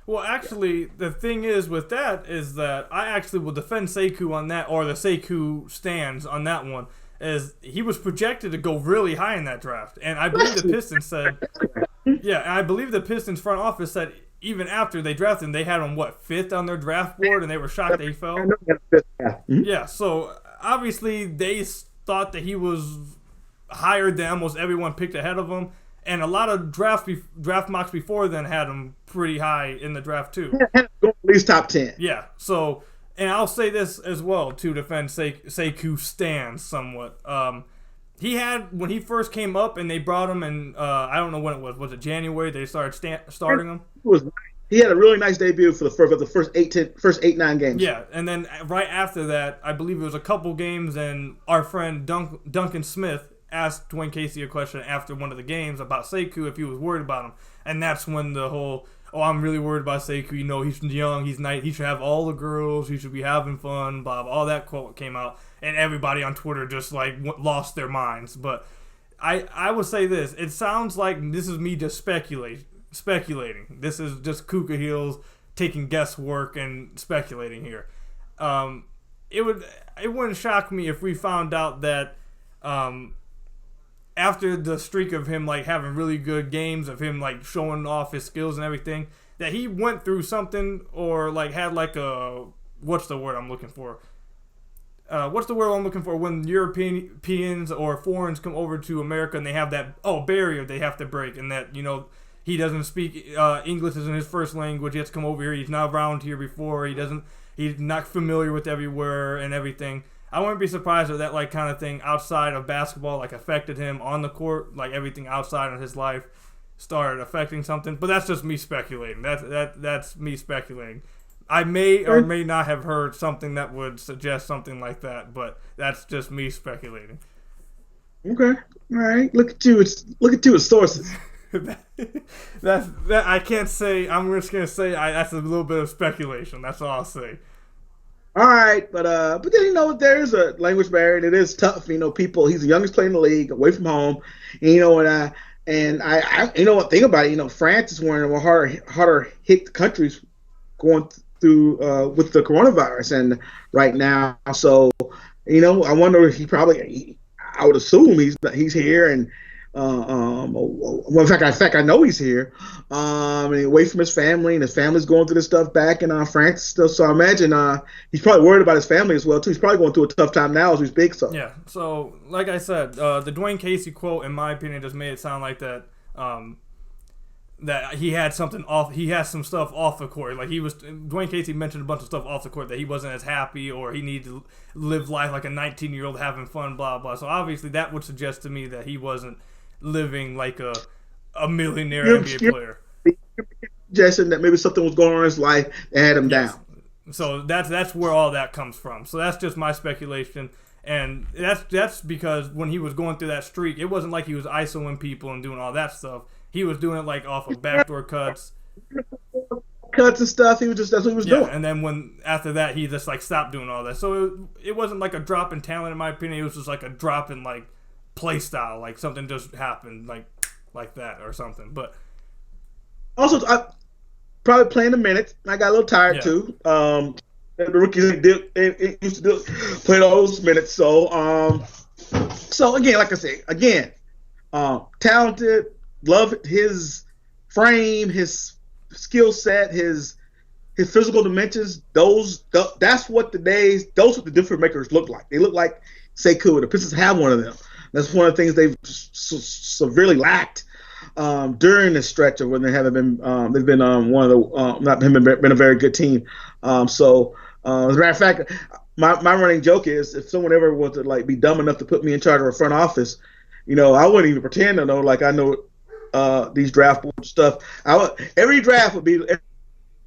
B: Well, actually, the thing is with that is that I actually will defend Sekou on that, or the Sekou stands on that one, as he was projected to go really high in that draft. And I believe the Pistons said, I believe the Pistons front office said even after they drafted him, they had him, 5th on their draft board, and they were shocked that he fell? Yeah, so obviously they thought that he was higher than almost everyone picked ahead of him. And a lot of draft mocks before then had him pretty high in the draft too.
C: At least top 10.
B: Yeah. So, and I'll say this as well to defend Sekou stands somewhat. He had, when he first came up and they brought him in, I don't know when it was. Was it January? They started starting him.
C: He had a really nice debut for the first 8-9 games.
B: Yeah, and then right after that, I believe it was a couple games, and our friend Duncan Smith asked Dwayne Casey a question after one of the games about Sekou if he was worried about him, and that's when the whole, I'm really worried about Sekou. He's young, he's nice, he should have all the girls, he should be having fun, blah, blah, all that quote came out, and everybody on Twitter just like lost their minds. But I would say this: it sounds like this is me just speculating. This is just Kuka Heels taking guesswork and speculating here. It wouldn't shock me if we found out that. After the streak of him like having really good games, of him like showing off his skills and everything, that he went through something or like had like a what's the word I'm looking for when Europeans or foreigners come over to America and they have that barrier they have to break, and that he doesn't speak English isn't his first language, he has to come over here, he's not around here before, he's not familiar with everywhere and everything. I wouldn't be surprised if that like kind of thing outside of basketball like affected him on the court, like everything outside of his life started affecting something. But that's just me speculating. That's me speculating. I may or may not have heard something that would suggest something like that, but that's just me speculating.
C: Okay, all right. Look at you as sources.
B: That I can't say. I'm just gonna say that's a little bit of speculation. That's all I'll say.
C: All right, but then there is a language barrier, and it is tough. People. He's the youngest player in the league, away from home, and what think about it. France is one of the harder hit countries going through with the coronavirus, and right now, so I wonder if I would assume he's here, and well, in fact, I know he's here. And away from his family, and his family's going through this stuff back in France still. So I imagine he's probably worried about his family as well too. He's probably going through a tough time now as we speak. So
B: yeah. So like I said, the Dwayne Casey quote, in my opinion, just made it sound like that. That he had something off. He has some stuff off the court. Like Dwayne Casey mentioned a bunch of stuff off the court that he wasn't as happy, or he needed to live life like a 19-year-old having fun, blah blah. So obviously that would suggest to me that he wasn't living like a millionaire NBA player.
C: Suggesting that maybe something was going on in his life that had him down.
B: So that's where all that comes from. So that's just my speculation, and that's because when he was going through that streak, it wasn't like he was isoing people and doing all that stuff. He was doing it like off of backdoor cuts
C: and stuff. That's what he was doing.
B: And then after that, he just like stopped doing all that. So it wasn't like a drop in talent, in my opinion. It was just like a drop in like play style, like something just happened, like that or something. But
C: also, I probably playing the minutes. I got a little tired too. The rookies used to play all those minutes. So again, like I say, talented. Love his frame, his skill set, his physical dimensions. That's what those are the difference makers look like. They look like Sekou. The Pistons have one of them. That's one of the things they've severely lacked during this stretch of when they haven't been. They've been one of the not been a very good team. As a matter of fact, my running joke is if someone ever was to like be dumb enough to put me in charge of a front office, I wouldn't even pretend to know like I know these draft board stuff. Every draft would be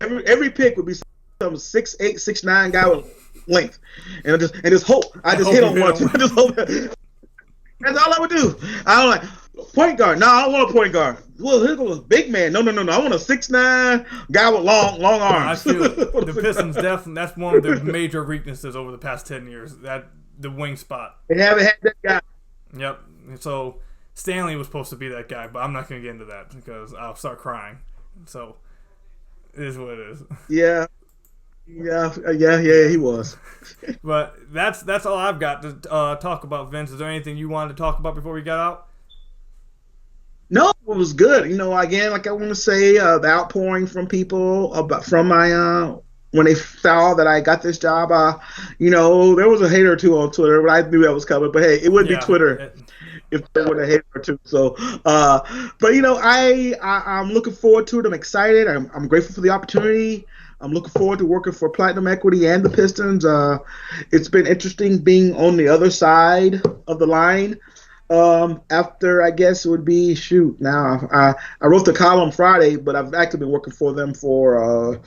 C: every pick would be some 6'8", 6'9" guy with length, and just hope I just hit on one. I just hope. That's all I would do. I was like point guard. No, I don't want a point guard. Well, here goes a big man. No. I want a 6'9" guy with long arms.
B: I feel the Pistons definitely. That's one of their major weaknesses over the past 10 years. That the wing spot.
C: They haven't had that guy.
B: Yep. So Stanley was supposed to be that guy, but I'm not going to get into that because I'll start crying. So it is what it is.
C: Yeah, he was.
B: But that's all I've got to talk about, Vince. Is there anything you wanted to talk about before we got out?
C: No, it was good. Again, like I want to say, the outpouring from people from my when they saw that I got this job. There was a hater or two on Twitter, but I knew that was coming. But hey, it wouldn't be Twitter if there were a hater or two. So, but I'm looking forward to it. I'm excited. I'm grateful for the opportunity. I'm looking forward to working for Platinum Equity and the Pistons. It's been interesting being on the other side of the line. After I guess it would be now I wrote the column Friday, but I've actually been working for them for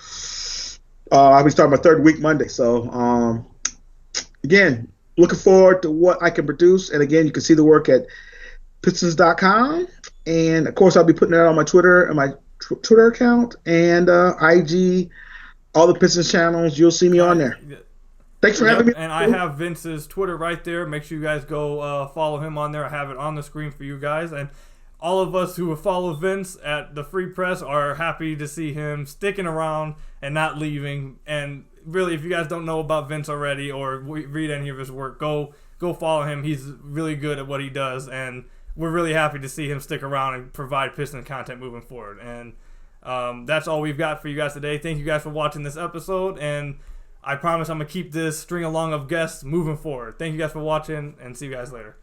C: I'll be starting my third week Monday. So again, looking forward to what I can produce. And again, you can see the work at Pistons.com, and of course I'll be putting that on my Twitter and my Twitter account and IG, all the Pistons channels. You'll see me on there. Thanks for having me.
B: And I have Vince's Twitter right there. Make sure you guys go follow him on there. I have it on the screen for you guys. And all of us who follow Vince at the Free Press are happy to see him sticking around and not leaving. And really, if you guys don't know about Vince already or read any of his work, go follow him. He's really good at what he does. And we're really happy to see him stick around and provide Piston content moving forward. And that's all we've got for you guys today. Thank you guys for watching this episode. And I promise I'm going to keep this string along of guests moving forward. Thank you guys for watching, and see you guys later.